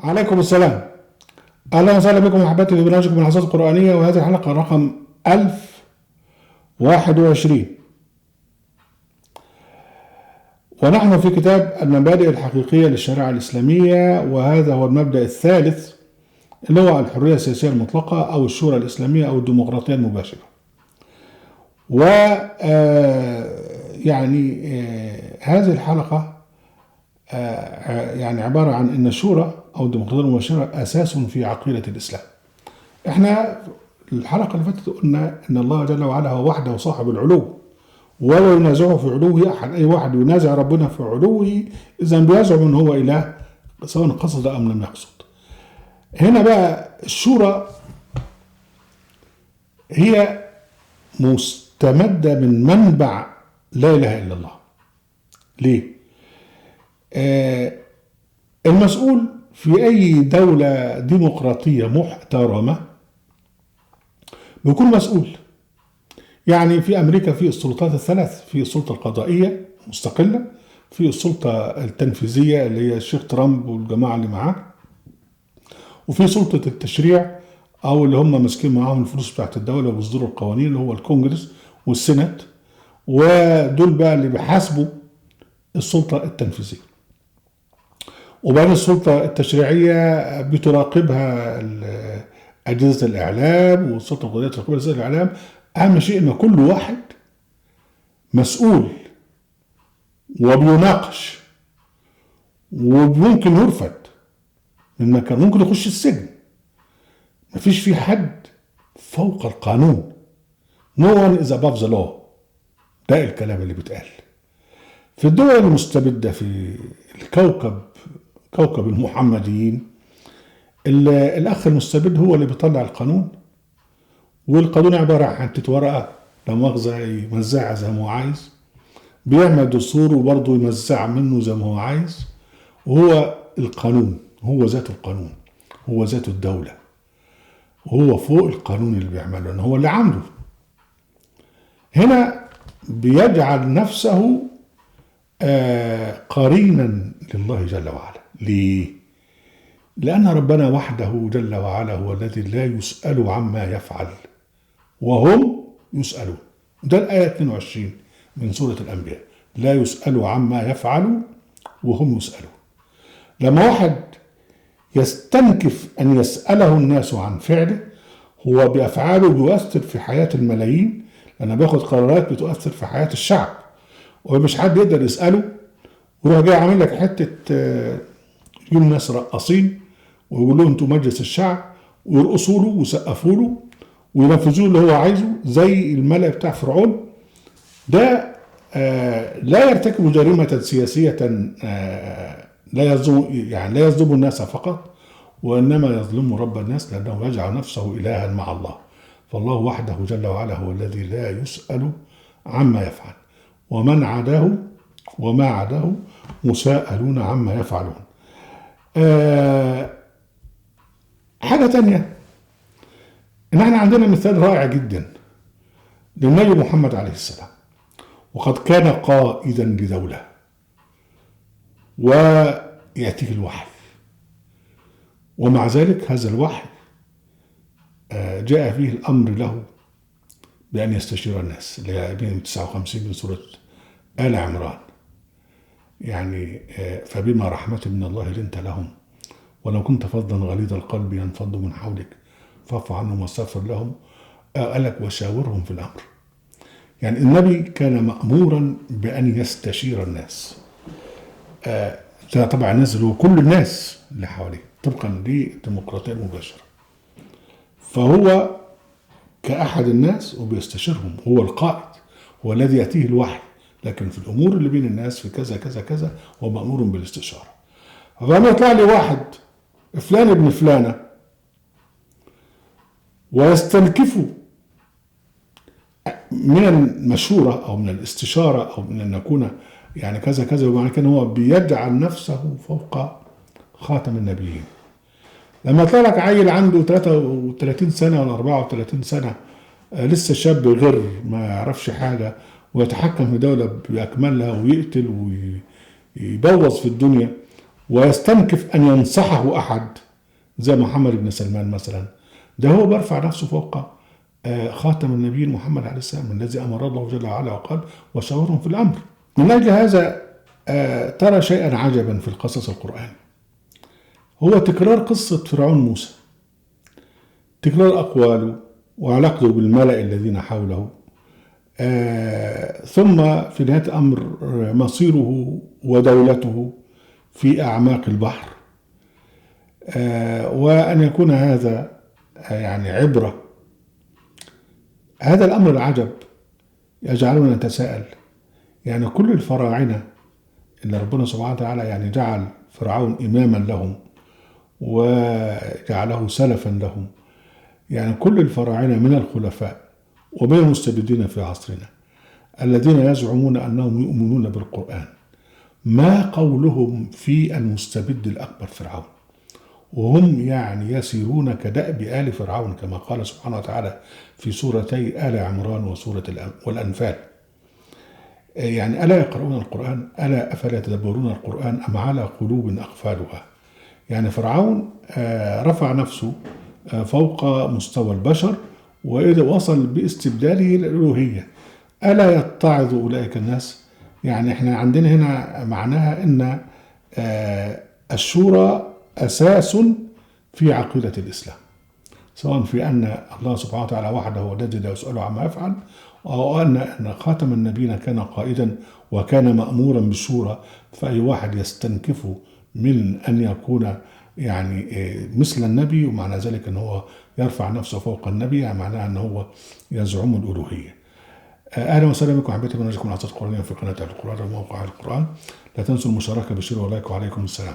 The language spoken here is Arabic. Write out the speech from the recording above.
عليكم السلام. اهلا وسهلا بكم احبتي في برنامجكم الحصص القرانيه، وهذه الحلقه رقم 1021، ونحن في كتاب المبادئ الحقيقيه للشريعه الاسلاميه، وهذا هو المبدا الثالث اللي هو الحريه السياسيه المطلقه او الشورى الاسلاميه او الديمقراطيه المباشره. و هذه الحلقه يعني عباره عن ان الشورى او الديمقراطيه المباشره اساس في عقيده الاسلام. احنا الحلقه اللي فاتت قلنا ان الله جل وعلا هو وحده صاحب العلو، ولا ينازعه في علوه احد. اي واحد ينازع ربنا في علوه اذا بيزعم ان هو اله، سواء قصد ام لم يقصد. هنا بقى الشورى هي مستمده من منبع لا اله الا الله. ليه؟ المسؤول في اي دوله ديمقراطيه محترمه بيكون مسؤول. يعني في امريكا في السلطات الثلاث، في السلطه القضائيه مستقله، في السلطه التنفيذيه اللي هي الشيخ ترامب والجماعه اللي معاه، وفي سلطه التشريع او اللي هم ماسكين معاهم الفلوس بتاعت الدوله وبيصدروا القوانين اللي هو الكونجرس والسينات، ودول بقى اللي بيحاسبوا السلطه التنفيذيه. وبعدين السلطه التشريعيه بتراقبها اجهزه الاعلام، والسلطه القضائيه تراقبها اجهزه الاعلام. اهم شيء ان كل واحد مسؤول وبيناقش وممكن يرفض من مكان، ممكن يخش السجن. مفيش في حد فوق القانون. No one is above the law. ده الكلام اللي بيتقال في الدول المستبدة في الكوكب، كوكب المحمديين. الأخ المستبد هو اللي بيطلع القانون، والقانون عبارة عن حتة ورقة لا مؤاخذة يمزعها زي ما هو عايز، بيعمل دستور وبرضه يمزع منه زي ما هو عايز. وهو القانون، هو ذات القانون، هو ذات الدولة، وهو فوق القانون اللي بيعمله لأنه هو اللي عامله. هنا بيجعل نفسه قرينا لله جل وعلا. ليه؟ لأن ربنا وحده جل وعلا هو الذي لا يسأل عما يفعل وهم يسألون. ده الآية 22 من سورة الأنبياء، لا يسأل عما يفعل وهم يسألون. لما واحد يستنكف أن يسأله الناس عن فعله، هو بأفعاله بيؤثر في حياة الملايين، لأنه بياخد قرارات بتؤثر في حياة الشعب، ومش حد يقدر يسأله ويروح جاي عامل لك حتة يجيب ناس رقاصين ويقول لهم انتوا مجلس الشعب، ويرقصوا له ويسقفوا له وينفذوا اللي هو عايزه زي الملأ بتاع فرعون. ده لا يرتكب جريمة سياسية، لا يظلم الناس فقط، وإنما يظلم رب الناس لأنه يجعل نفسه إلها مع الله. فالله وحده جل وعلا هو الذي لا يسأل عما يفعل، ومن عداه وما عداه مساءلون عما يفعلون. حاجة تانية، إن احنا عندنا مثال رائع جدا للنبي محمد عليه السلام، وقد كان قائدا لدولة ويأتيه الوحي، ومع ذلك هذا الوحي جاء فيه الأمر له بأن يستشير الناس، اللي هي 59 من سورة آل عمران. يعني فبما رحمة من الله لنت لهم ولو كنت فظا غليظ القلب ينفضوا من حولك فاعف عنهم واستغفر لهم. قالك وشاورهم في الأمر. يعني النبي كان مأمورا بأن يستشير الناس، طبعا نزل وكل الناس اللي حواليه طبقا للديمقراطية المباشرة، فهو كأحد الناس وبيستشيرهم. هو القائد، هو الذي يأتيه الوحي، لكن في الأمور اللي بين الناس في كذا كذا كذا هو مأمور بالاستشارة. فلما يطلع لي واحد فلان ابن فلانة ويستنكفوا من المشورة أو من الاستشارة أو من أن نكون يعني كذا كذا، ومعنى كان هو بيجعل نفسه فوق خاتم النبيين. لما يطلع لك عيل عنده 33 سنة ولا 34 سنة لسه شاب غير ما يعرفش حاجة، ويتحكم في دولة بأكملها ويقتل ويبوظ في الدنيا، ويستنكف أن ينصحه أحد زي محمد بن سلمان مثلا. ده هو بيرفع نفسه فوق خاتم النبيين محمد عليه السلام الذي أمر الله جل وعلا وقال وشاورهم في الأمر. من أجل هذا ترى شيئا عجبا في القصص القرآني، هو تكرار قصة فرعون موسى، تكرار أقواله وعلاقته بالملأ الذين حوله، ثم في نهاية الأمر مصيره ودولته في أعماق البحر، وأن يكون هذا يعني عبرة. هذا الأمر العجب يجعلنا نتساءل، يعني كل الفراعنة اللي ربنا سبحانه وتعالى يعني جعل فرعون إماما لهم وجعله سلفا لهم، يعني كل الفراعنة من الخلفاء ومن المستبدين في عصرنا الذين يزعمون أنهم يؤمنون بالقرآن، ما قولهم في المستبد الأكبر فرعون؟ وهم يعني يسيرون كدأب آل فرعون كما قال سبحانه وتعالى في سورتي آل عمران وسورة والأنفال. يعني ألا يقرؤون القرآن؟ ألا أفلا يتدبرون القرآن أم على قلوب أقفالها؟ يعني فرعون رفع نفسه فوق مستوى البشر وإذا وصل باستبداله الألوهية. ألا يتعظ أولئك الناس؟ يعني احنا عندنا هنا معناها أن الشورى أساس في عقيدة الإسلام، سواء في أن الله سبحانه وتعالى وحده هو الذي لا يسأل عما يفعل، أو أن خاتم النبيين كان قائدا وكان مأمورا بالشورى، فأي واحد يستنكف من أن يكون يعني مثل النبي، ومعنى ذلك أن هو يرفع نفسه فوق النبي، يعني معناه أن هو يزعم الألوهية. أهلا وسهلا بكم أحبتي، منهجكم عصات قرآنية في قناة القرآن وموقع القرآن. لا تنسوا المشاركة بالشير واللايك، وعليكم السلام.